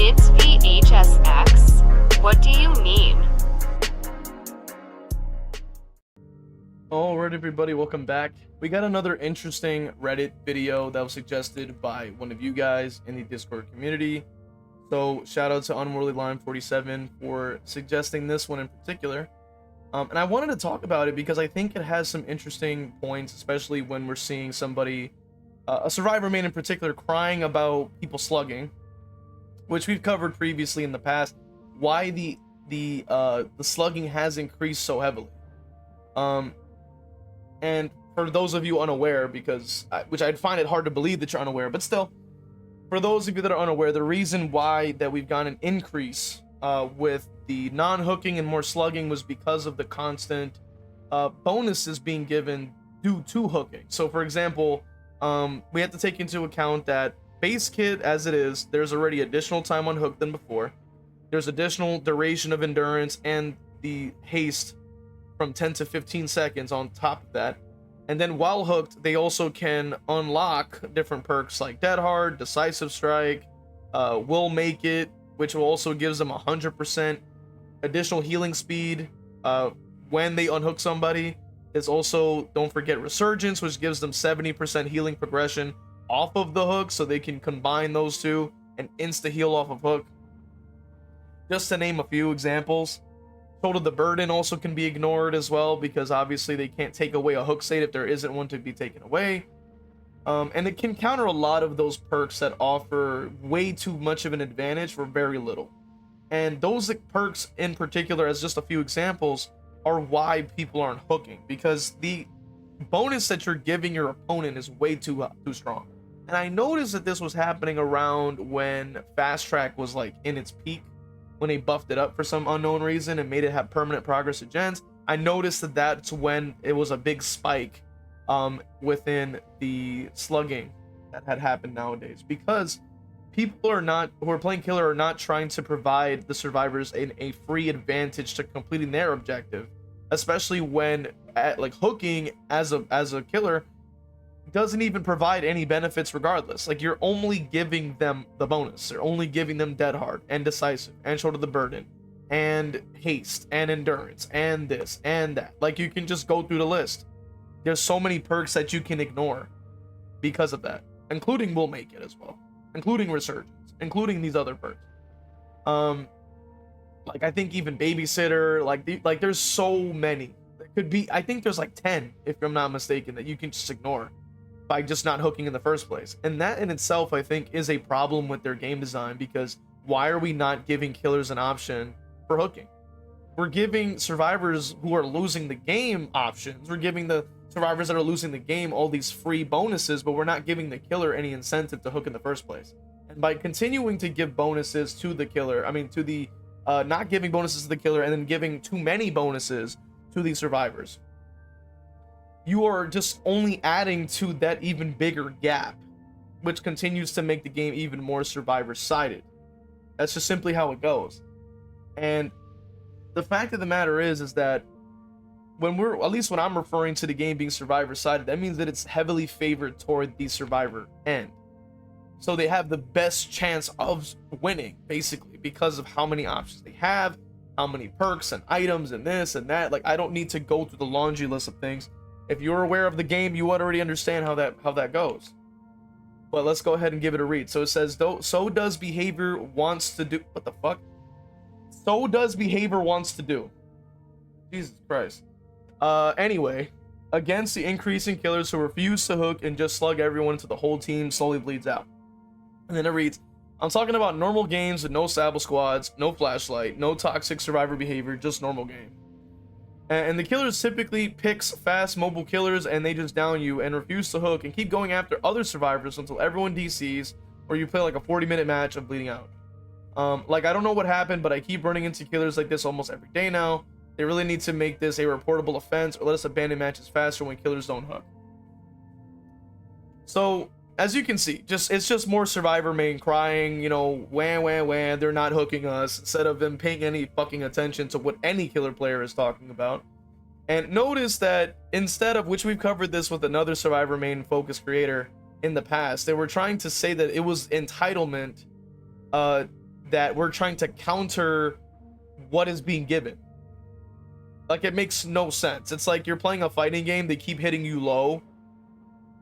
It's v.h.s.x. What do you mean? Alright everybody, welcome back. We got another interesting Reddit video that was suggested by one of you guys in the Discord community. So shout out to Unworldly Line 47 for suggesting this one in particular. And I wanted to talk about it because I think it has some interesting points, especially when we're seeing somebody, a survivor main in particular, crying about people slugging, which we've covered previously in the past. Why the slugging has increased so heavily. And for those of you unaware, which I'd find it hard to believe that you're unaware, but still, for those of you that are unaware, the reason why that we've got an increase with the non-hooking and more slugging was because of the constant bonuses being given due to hooking. So for example, we have to take into account that base kit as it is, there's already additional time on hook than before. There's additional duration of endurance and the haste from 10 to 15 seconds on top of that. And then while hooked, they also can unlock different perks like Dead Hard, Decisive Strike, Will Make It, which will also gives them 100% additional healing speed when they unhook somebody. There's also, don't forget, Resurgence, which gives them 70% healing progression off of the hook, so they can combine those two and insta heal off of hook. Just to name a few examples. Shoulder the Burden also can be ignored as well, because obviously they can't take away a hook state if there isn't one to be taken away. And it can counter a lot of those perks that offer way too much of an advantage for very little. And those perks in particular, as just a few examples, are why people aren't hooking, because the bonus that you're giving your opponent is way too strong. And I noticed that this was happening around when Fast Track was like in its peak, when they buffed it up for some unknown reason and made it have permanent progress to gens. I noticed that that's when it was a big spike within the slugging that had happened nowadays, because people who are playing killer are not trying to provide the survivors a free advantage to completing their objective, especially when like hooking as a killer doesn't even provide any benefits regardless. Like, you're only giving them the bonus. You're only giving them Dead Hard and Decisive and Shoulder the Burden and haste and endurance and this and that. Like, you can just go through the list. There's so many perks that you can ignore because of that, including Will Make It as well, including Resurgence, including these other perks. Like, I think even Babysitter, like there's so many. There could be, I think there's like 10, if I'm not mistaken, that you can just ignore by just not hooking in the first place. And that in itself, I think, is a problem with their game design, because why are we not giving killers an option for hooking? We're giving survivors who are losing the game options. We're giving the survivors that are losing the game all these free bonuses, but we're not giving the killer any incentive to hook in the first place. And by continuing to give bonuses to the killer, not giving bonuses to the killer and then giving too many bonuses to the survivors, you are just only adding to that even bigger gap, which continues to make the game even more survivor-sided. That's just simply how it goes. And the fact of the matter is that when at least when I'm referring to the game being survivor-sided, that means that it's heavily favored toward the survivor end. So they have the best chance of winning, basically, because of how many options they have, how many perks and items and this and that. Like, I don't need to go through the laundry list of things. If you're aware of the game, you already understand how that goes. But let's go ahead and give it a read. So it says, so does behavior wants to do. What the fuck? So does behavior wants to do. Jesus Christ. Anyway, against the increasing killers who refuse to hook and just slug everyone until the whole team slowly bleeds out. And then it reads, I'm talking about normal games with no Sabble squads, no flashlight, no toxic survivor behavior, just normal game. And the killers typically picks fast mobile killers, and they just down you and refuse to hook and keep going after other survivors until everyone DCs, or you play like a 40-minute match of bleeding out. Like, I don't know what happened, but I keep running into killers like this almost every day now. They really need to make this a reportable offense, or let us abandon matches faster when killers don't hook. So, as you can see, it's just more survivor main crying, you know, wah, they're not hooking us, instead of them paying any fucking attention to what any killer player is talking about. And notice that instead of, which we've covered this with another survivor main focus creator in the past, they were trying to say that it was entitlement that we're trying to counter what is being given. Like, it makes no sense. It's like you're playing a fighting game, they keep hitting you low,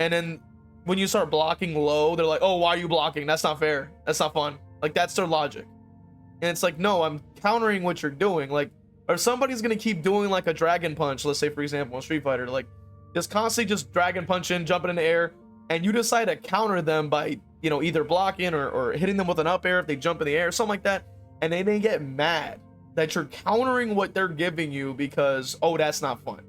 and then when you start blocking low, they're like, oh, why are you blocking? That's not fair. That's not fun. Like, that's their logic. And it's like, no, I'm countering what you're doing. Like, or somebody's gonna keep doing like a dragon punch, let's say for example in Street Fighter, like just constantly just dragon punching, jumping in the air, and you decide to counter them by, you know, either blocking or hitting them with an up air if they jump in the air, something like that, and then they get mad that you're countering what they're giving you because, oh, that's not fun.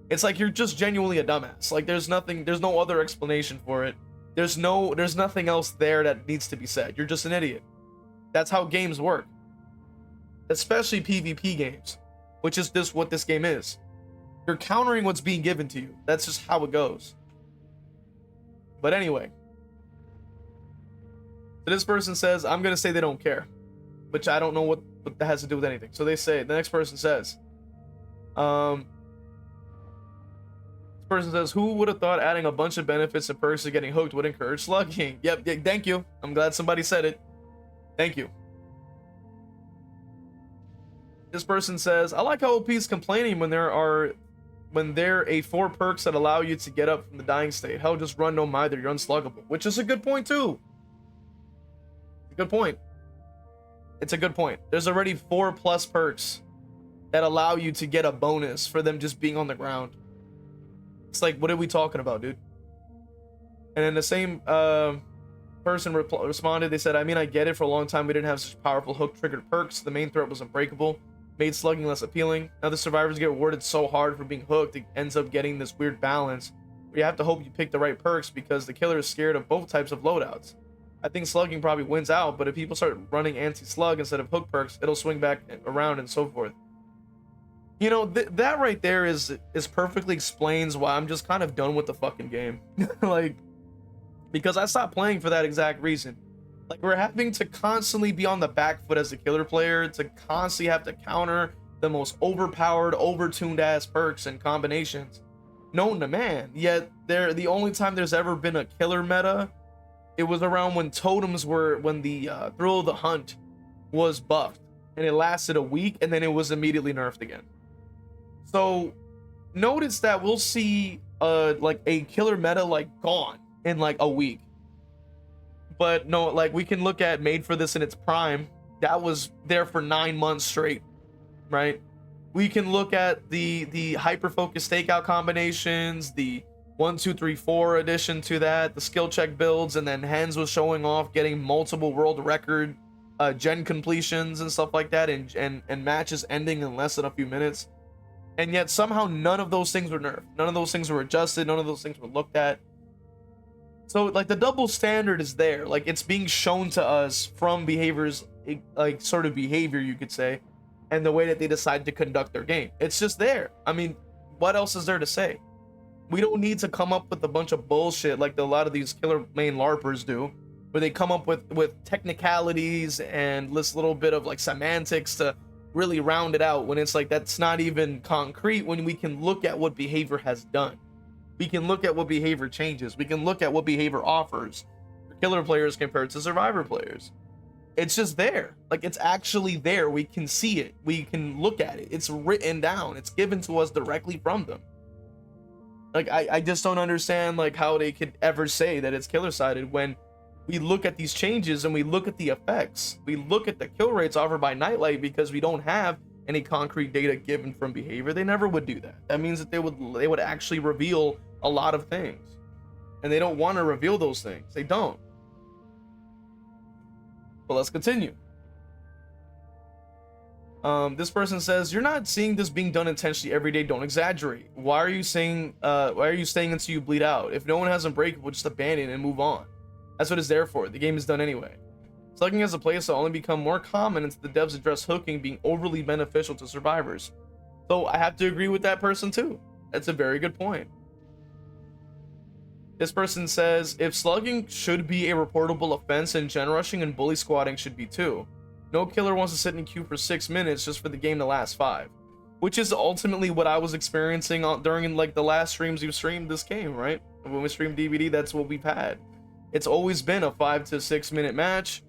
It's like you're just genuinely a dumbass. Like, there's no other explanation for it. There's nothing else there that needs to be said. You're just an idiot. That's how games work. Especially PvP games, which is just what this game is. You're countering what's being given to you. That's just how it goes. But anyway. So this person says, I'm going to say they don't care. Which I don't know what that has to do with anything. So they say, the next person says, this person says, who would have thought adding a bunch of benefits and perks to getting hooked would encourage slugging? Yep, thank you. I'm glad somebody said it. Thank you. This person says, I like how OP's complaining when there are 4 perks that allow you to get up from the dying state. Hell, just run no mither, you're unsluggable. Which is a good point too. Good point. It's a good point. There's already 4+ perks that allow you to get a bonus for them just being on the ground. It's like, what are we talking about, dude? And then the same person responded, they said, I mean, I get it, for a long time we didn't have such powerful hook triggered perks. The main threat was unbreakable, made slugging less appealing. Now the survivors get rewarded so hard for being hooked, it ends up getting this weird balance where you have to hope you pick the right perks because the killer is scared of both types of loadouts. I think slugging probably wins out, but if people start running anti-slug instead of hook perks, it'll swing back around and so forth. You know, that right there is perfectly explains why I'm just kind of done with the fucking game. Like, because I stopped playing for that exact reason. Like, we're having to constantly be on the back foot as a killer player, to constantly have to counter the most overpowered, overtuned ass perks and combinations known to man. Yet the only time there's ever been a killer meta, it was around when totems were, when the Thrill of the Hunt was buffed, and it lasted a week, and then it was immediately nerfed again. So notice that we'll see like a killer meta like gone in like a week. But no, like we can look at Made for This in its prime. That was there for 9 months straight, right? We can look at the hyper focus stakeout combinations, the 1, 2, 3, 4 addition to that, the skill check builds, and then Hens was showing off getting multiple world record gen completions and stuff like that, and matches ending in less than a few minutes. And yet somehow none of those things were nerfed. None of those things were adjusted. None of those things were looked at. So like the double standard is there. Like, it's being shown to us from behaviors, like sort of behavior you could say, and the way that they decide to conduct their game. It's just there. I mean, what else is there to say? We don't need to come up with a bunch of bullshit like a lot of these killer main LARPers do, where they come up with technicalities and this little bit of like semantics to really round it out, when it's like that's not even concrete, when we can look at what behavior has done. We can look at what behavior changes. We can look at what behavior offers for killer players compared to survivor players. It's just there. Like, it's actually there. We can see it. We can look at it. It's written down. It's given to us directly from them. Like, I just don't understand like how they could ever say that it's killer sided when we look at these changes and we look at the effects. We look at the kill rates offered by Nightlight, because we don't have any concrete data given from behavior. They never would do that. That means that they would actually reveal a lot of things, and they don't want to reveal those things. They don't. But let's continue. This person says, you're not seeing this being done intentionally every day. Don't exaggerate. Why are you staying until you bleed out? If no one has Unbreakable, just abandon and move on. That's what it's there for. The game is done anyway. Slugging as a place will only become more common until the devs address hooking being overly beneficial to survivors. So I have to agree with that person too. That's a very good point. This person says, if slugging should be a reportable offense, and gen rushing and bully squatting should be too. No killer wants to sit in queue for 6 minutes just for the game to last 5. Which is ultimately what I was experiencing during like the last streams we've streamed this game, right? When we streamed DVD, that's what we've had. It's always been a 5 to 6 minute match.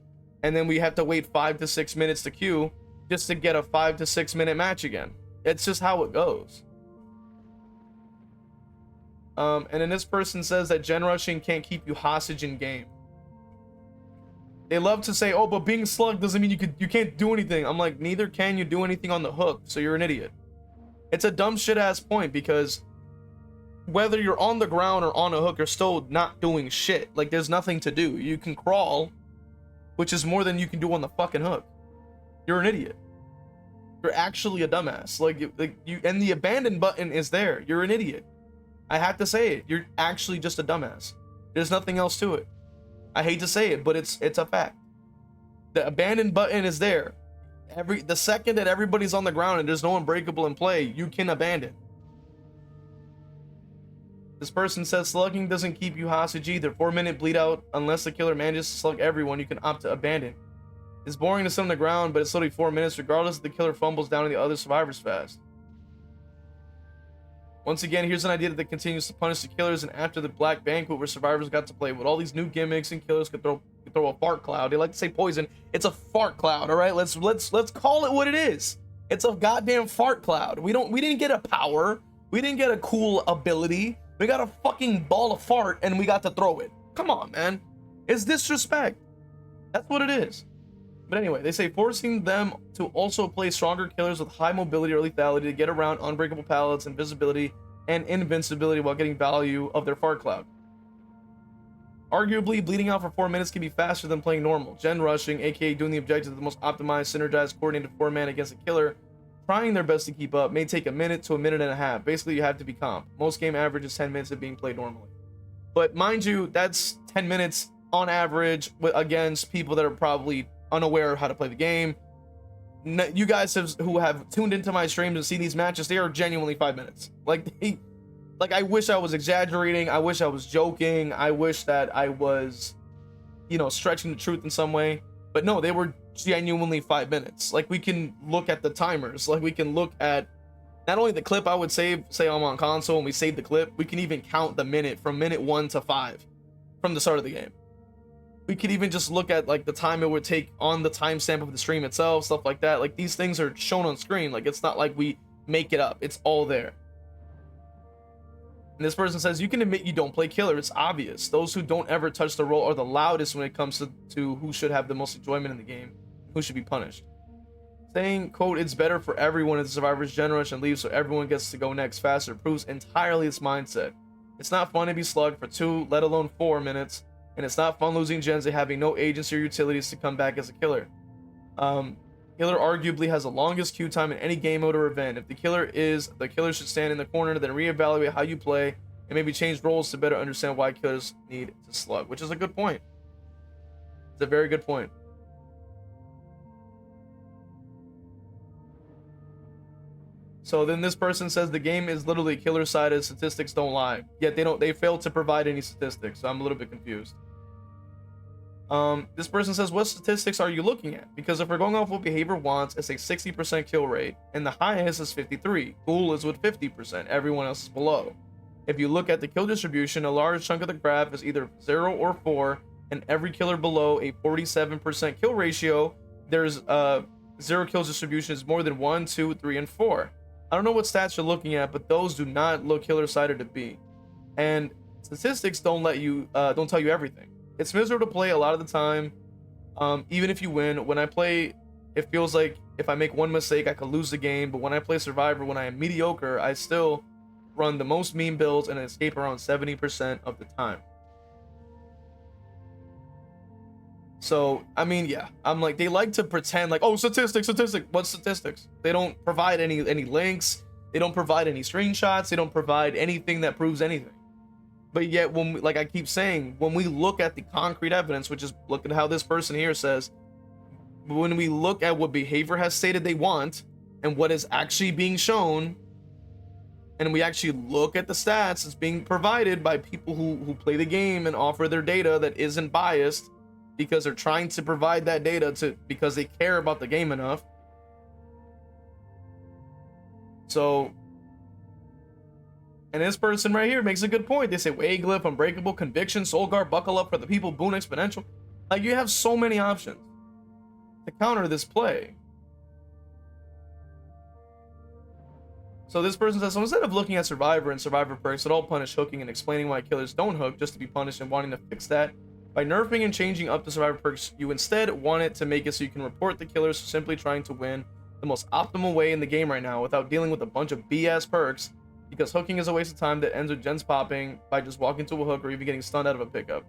and then we have to wait 5 to 6 minutes to queue just to get a 5 to 6 minute match again. It's just how it goes. And then this person says that gen rushing can't keep you hostage in game. They love to say, oh, but being slugged doesn't mean you can't do anything. I'm like, neither can you do anything on the hook, so you're an idiot. It's a dumb shit ass point, because whether you're on the ground or on a hook, you're still not doing shit. Like, there's nothing to do. You can crawl, which is more than you can do on the fucking hook. You're an idiot. You're actually a dumbass. Like you, and the abandon button is there. You're an idiot. I have to say it. You're actually just a dumbass. There's nothing else to it. I hate to say it, but it's a fact. The abandon button is there. The second that everybody's on the ground and there's no unbreakable in play, you can abandon. This person says slugging doesn't keep you hostage either. 4-minute bleed out. Unless the killer manages to slug everyone, you can opt to abandon. It's boring to sit on the ground, but it's literally 4 minutes regardless if the killer fumbles down to the other survivors fast. Once again, here's an idea that continues to punish the killers, and after the Black Banquet where survivors got to play with all these new gimmicks and killers could throw a fart cloud. They like to say poison. It's a fart cloud, all right? Let's call it what it is. It's a goddamn fart cloud. We didn't get a power. We didn't get a cool ability. We got a fucking ball of fart and we got to throw it. Come on, man. It's disrespect. That's what it is. But anyway, they say forcing them to also play stronger killers with high mobility or lethality to get around unbreakable pallets, invisibility, and invincibility while getting value of their fart cloud. Arguably, bleeding out for 4 minutes can be faster than playing normal. Gen rushing, aka doing the objective of the most optimized, synergized, coordinated 4-man against a killer, trying their best to keep up, may take a minute to a minute and a half. Basically, you have to be comp. Most game average is 10 minutes of being played normally. But mind you, that's 10 minutes on average against people that are probably unaware of how to play the game. You guys who have tuned into my streams and see these matches, they are genuinely 5 minutes. Like I wish I was exaggerating. I wish I was joking. I wish that I was, stretching the truth in some way. But no, they were genuinely 5 minutes. Like, we can look at the timers. Like, we can look at not only the clip I would save, say I'm on console and we save the clip, we can even count the minute from minute 1 to 5 from the start of the game. We could even just look at like the time it would take on the timestamp of the stream itself, stuff like that. Like, these things are shown on screen. Like, it's not like we make it up. It's all there. And this person says, you can admit you don't play killer. It's obvious. Those who don't ever touch the role are the loudest when it comes to who should have the most enjoyment in the game, who should be punished. Saying, quote, it's better for everyone if the survivors gen rush and leave so everyone gets to go next faster proves entirely its mindset. It's not fun to be slugged for 2, let alone 4 minutes, and it's not fun losing gens and having no agency or utilities to come back as a killer. Killer arguably has the longest queue time in any game mode or event. If the killer should stand in the corner, then reevaluate how you play and maybe change roles to better understand why killers need to slug, which is a good point. It's a very good point. So then this person says the game is literally killer-sided, statistics don't lie. Yet they fail to provide any statistics, so I'm a little bit confused. This person says, what statistics are you looking at? Because if we're going off what behavior wants, it's a 60% kill rate, and the highest is 53. Cool is with 50%. Everyone else is below. If you look at the kill distribution, a large chunk of the graph is either 0 or 4, and every killer below a 47% kill ratio, there's 0 kills distribution is more than 1, 2, 3, and 4. I don't know what stats you're looking at, but those do not look killer-sided to be. And statistics don't tell you everything. It's miserable to play a lot of the time, even if you win. When I play, it feels like if I make one mistake, I could lose the game. But when I play Survivor, when I am mediocre, I still run the most meme builds and escape around 70% of the time. So, I mean, yeah, I'm like, they like to pretend like, oh, statistics. What statistics? They don't provide any links. They don't provide any screenshots. They don't provide anything that proves anything. But yet, when like I keep saying, when we look at the concrete evidence, which is, look at how this person here says, when we look at what behavior has stated they want and what is actually being shown, and we actually look at the stats that's being provided by people who play the game and offer their data that isn't biased, because they're trying to provide that data because they care about the game enough. So, and this person right here makes a good point. They say Wayglyph, Unbreakable, Conviction, Soul Guard, Buckle Up for the People, Boon Exponential. Like, you have so many options. to counter this play. So this person says, so instead of looking at Survivor and Survivor perks that all punish hooking and explaining why killers don't hook just to be punished and wanting to fix that, by nerfing and changing up the Survivor perks, you instead want it to make it so you can report the killers for simply trying to win the most optimal way in the game right now without dealing with a bunch of BS perks, because hooking is a waste of time that ends with gens popping by just walking to a hook or even getting stunned out of a pickup.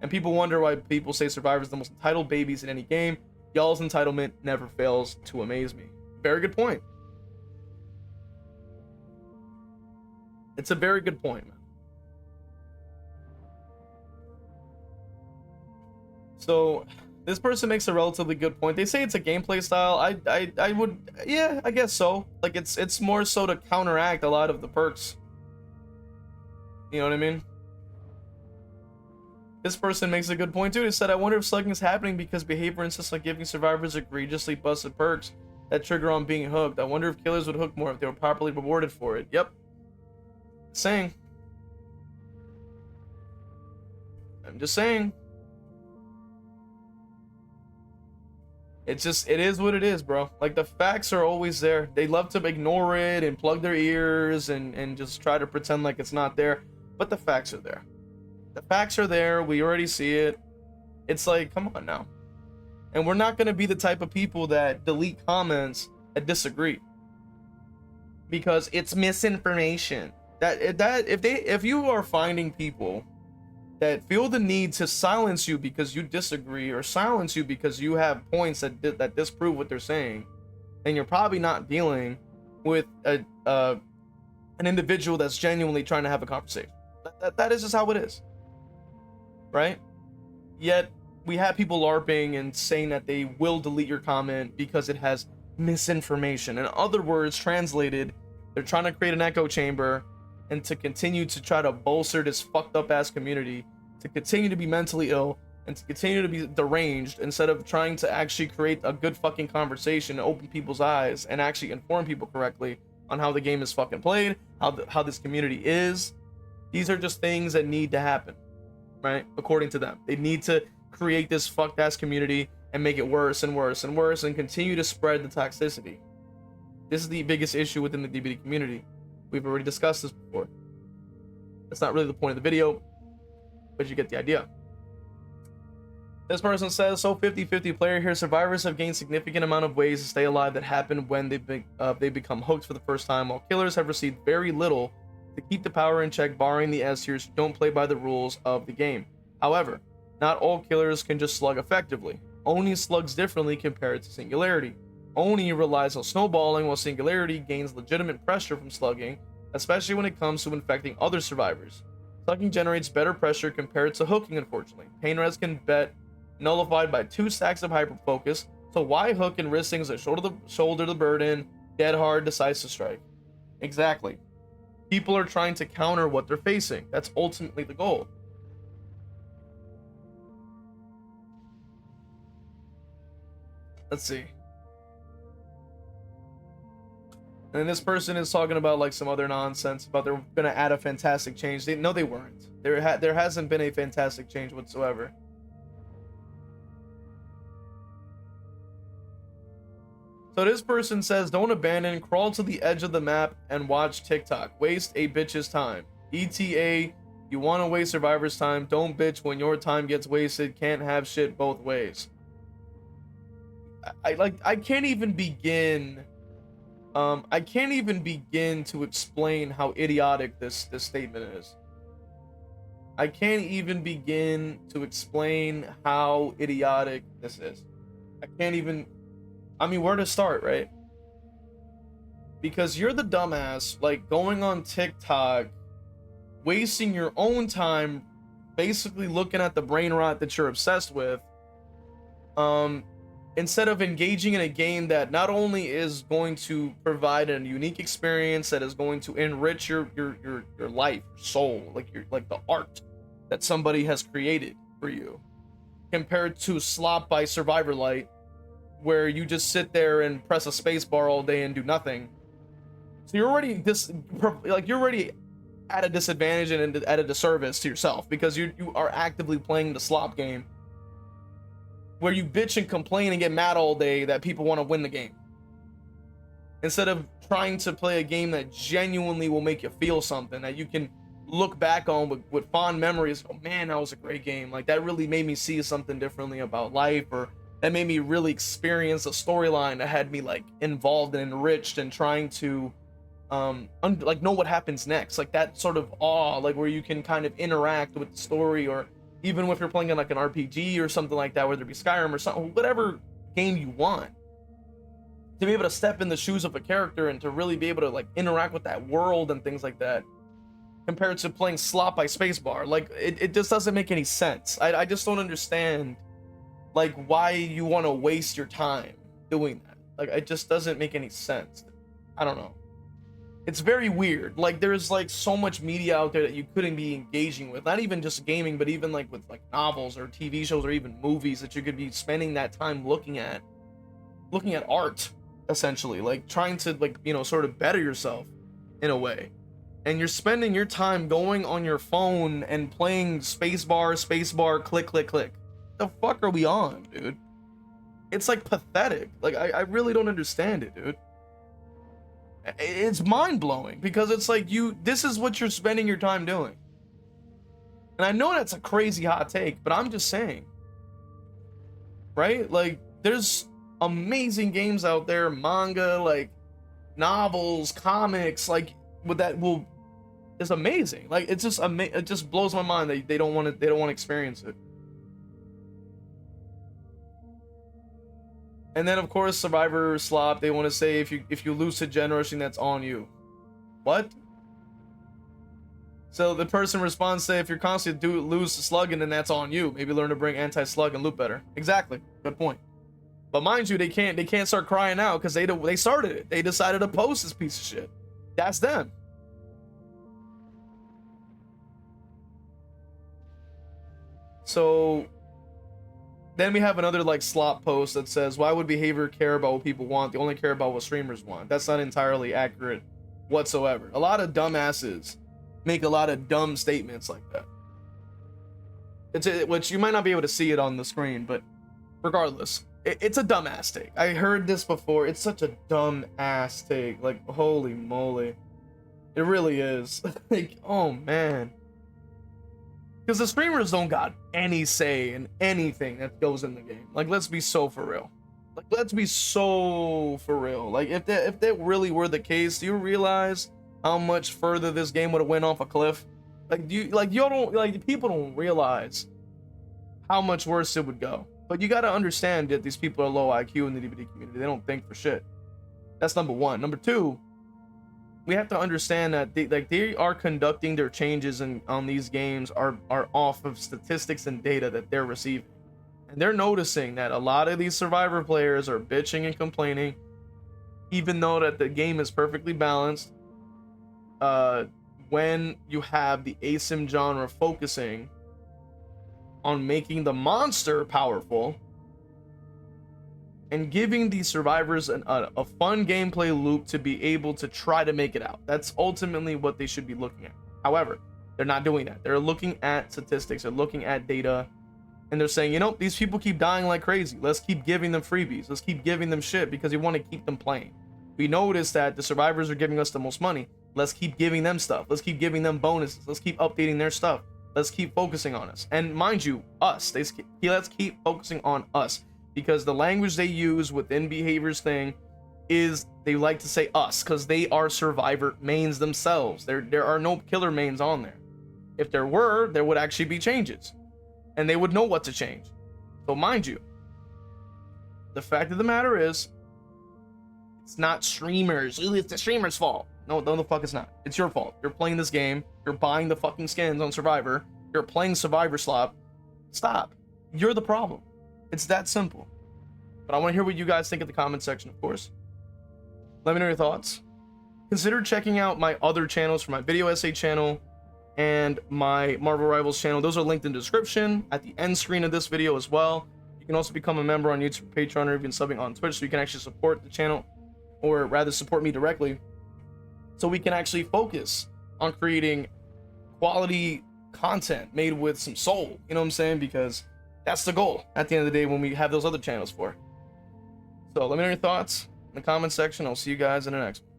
And people wonder why people say Survivor is the most entitled babies in any game. Y'all's entitlement never fails to amaze me. Very good point. It's a very good point, man. So this person makes a relatively good point. They say it's a gameplay style. I would, yeah, I guess so. Like it's more so to counteract a lot of the perks. You know what I mean? This person makes a good point too. He said, I wonder if slugging is happening because behavior insists on giving survivors egregiously busted perks that trigger on being hooked. I wonder if killers would hook more if they were properly rewarded for it. Yep. Saying. I'm just saying. It's just, it is what it is, bro. Like, the facts are always there. They love to ignore it and plug their ears and just try to pretend like it's not there. But the facts are there. The facts are there. We already see it. It's like, come on now. And we're not going to be the type of people that delete comments that disagree, because it's misinformation. If you are finding people that feel the need to silence you because you disagree, or silence you because you have points that disprove what they're saying, then you're probably not dealing with an individual that's genuinely trying to have a conversation. That is just how it is, right? Yet we have people LARPing and saying that they will delete your comment because it has misinformation. In other words, translated, they're trying to create an echo chamber and to continue to try to bolster this fucked up ass community, to continue to be mentally ill and to continue to be deranged, instead of trying to actually create a good fucking conversation, open people's eyes, and actually inform people correctly on how the game is fucking played, how this community is. These are just things that need to happen, right? According to them, they need to create this fucked ass community and make it worse and worse and worse and continue to spread the toxicity. This is the biggest issue within the DBD community. We've already discussed this before. That's not really the point of the video, but you get the idea. This person says, so 50-50 player here. Survivors have gained significant amount of ways to stay alive that happen when they become hooked for the first time, while killers have received very little to keep the power in check, barring the S tiers who don't play by the rules of the game. However, not all killers can just slug effectively. Oni slugs differently compared to Singularity. Oni relies on snowballing, while Singularity gains legitimate pressure from slugging, especially when it comes to infecting other survivors. Slugging generates better pressure compared to hooking, unfortunately. Pain res can bet nullified by 2 stacks of hyper focus, so why hook and risk things that shoulder the burden, dead hard, decisive strike? Exactly. People are trying to counter what they're facing. That's ultimately the goal. Let's see. And this person is talking about like some other nonsense about they're gonna add a fantastic change. No, they weren't. There hasn't been a fantastic change whatsoever. So this person says, don't abandon, crawl to the edge of the map and watch TikTok. Waste a bitch's time. ETA, you want to waste survivors' time. Don't bitch when your time gets wasted. Can't have shit both ways. I can't even begin. I can't even begin to explain how idiotic this statement is. I can't even begin to explain how idiotic this is. I can't even. I mean, where to start, right? Because you're the dumbass, like, going on TikTok, wasting your own time, basically looking at the brain rot that you're obsessed with, instead of engaging in a game that not only is going to provide a unique experience that is going to enrich your life, your soul, like the art that somebody has created for you, compared to slop by Survivor Light, where you just sit there and press a space bar all day and do nothing. So you're already you're already at a disadvantage and at a disservice to yourself, because you are actively playing the slop game where you bitch and complain and get mad all day that people want to win the game, instead of trying to play a game that genuinely will make you feel something that you can look back on with fond memories. Oh man, that was a great game. Like, that really made me see something differently about life, or that made me really experience a storyline that had me like involved and enriched and trying to like know what happens next. Like that sort of awe, like where you can kind of interact with the story, or even if you're playing in like an RPG or something like that, whether it be Skyrim or something, whatever game you want, to be able to step in the shoes of a character and to really be able to like interact with that world and things like that, compared to playing slot by spacebar. Like it just doesn't make any sense. I just don't understand like why you want to waste your time doing that. Like it just doesn't make any sense. I don't know. It's very weird. Like there's like so much media out there that you couldn't be engaging with, not even just gaming, but even like with like novels or TV shows or even movies that you could be spending that time looking at art, essentially, like trying to like, you know, sort of better yourself in a way. And you're spending your time going on your phone and playing spacebar, click, click, click. The fuck are we on, dude? It's like pathetic. Like I really don't understand it, dude. It's mind-blowing, because it's like this is what you're spending your time doing. And I know that's a crazy hot take, but I'm just saying, right? Like there's amazing games out there, manga, like novels, comics, like it's amazing. Like it's just it just blows my mind that they don't want to experience it. And then of course Survivor Slop, they want to say if you lose to generation, that's on you. What? So the person responds, say if you're constantly lose to slugging, then that's on you. Maybe learn to bring anti-slug and loop better. Exactly. Good point. But mind you, they can't start crying out because they started it. They decided to post this piece of shit. That's them. So then we have another like slop post that says, why would behavior care about what people want? They only care about what streamers want. That's not entirely accurate whatsoever. A lot of dumbasses make a lot of dumb statements like that. Which you might not be able to see it on the screen, but regardless, it's a dumbass take. I heard this before. It's such a dumb ass take. Like, holy moly. It really is. Like, oh man. Because the streamers don't got any say in anything that goes in the game. Like, let's be so for real. Like, let's be so for real. Like, if that really were the case, do you realize how much further this game would have went off a cliff? People don't realize how much worse it would go. But you gotta understand that these people are low IQ in the DVD community. They don't think for shit. That's number one. Number two, we have to understand that they are conducting their changes on these games are off of statistics and data that they're receiving. And they're noticing that a lot of these Survivor players are bitching and complaining, even though that the game is perfectly balanced. When you have the ASIM genre focusing on making the monster powerful and giving the survivors a fun gameplay loop to be able to try to make it out. That's ultimately what they should be looking at. However, they're not doing that. They're looking at statistics, they're looking at data, and they're saying, you know, these people keep dying like crazy. Let's keep giving them freebies. Let's keep giving them shit because we want to keep them playing. We notice that the survivors are giving us the most money. Let's keep giving them stuff. Let's keep giving them bonuses. Let's keep updating their stuff. Let's keep focusing on us. And mind you, us. Let's keep focusing on us. Because the language they use within Behavior's thing is they like to say us because they are survivor mains themselves. There are no killer mains on there. If there were, there would actually be changes. And they would know what to change. So mind you, the fact of the matter is, it's not streamers. It's the streamers' fault. No, the fuck it's not. It's your fault. You're playing this game. You're buying the fucking skins on Survivor. You're playing Survivor Slop. Stop. You're the problem. It's that simple. But I want to hear what you guys think in the comment section, of course. Let me know your thoughts. Consider checking out my other channels for my video essay channel and my Marvel Rivals channel. Those are linked in the description at the end screen of this video as well. You can also become a member on YouTube, Patreon, or even subbing on Twitch so you can actually support the channel, or rather support me directly, so we can actually focus on creating quality content made with some soul. You know what I'm saying? Because That's the goal at the end of the day when we have those other channels for. So let me know your thoughts in the comment section. I'll see you guys in the next one.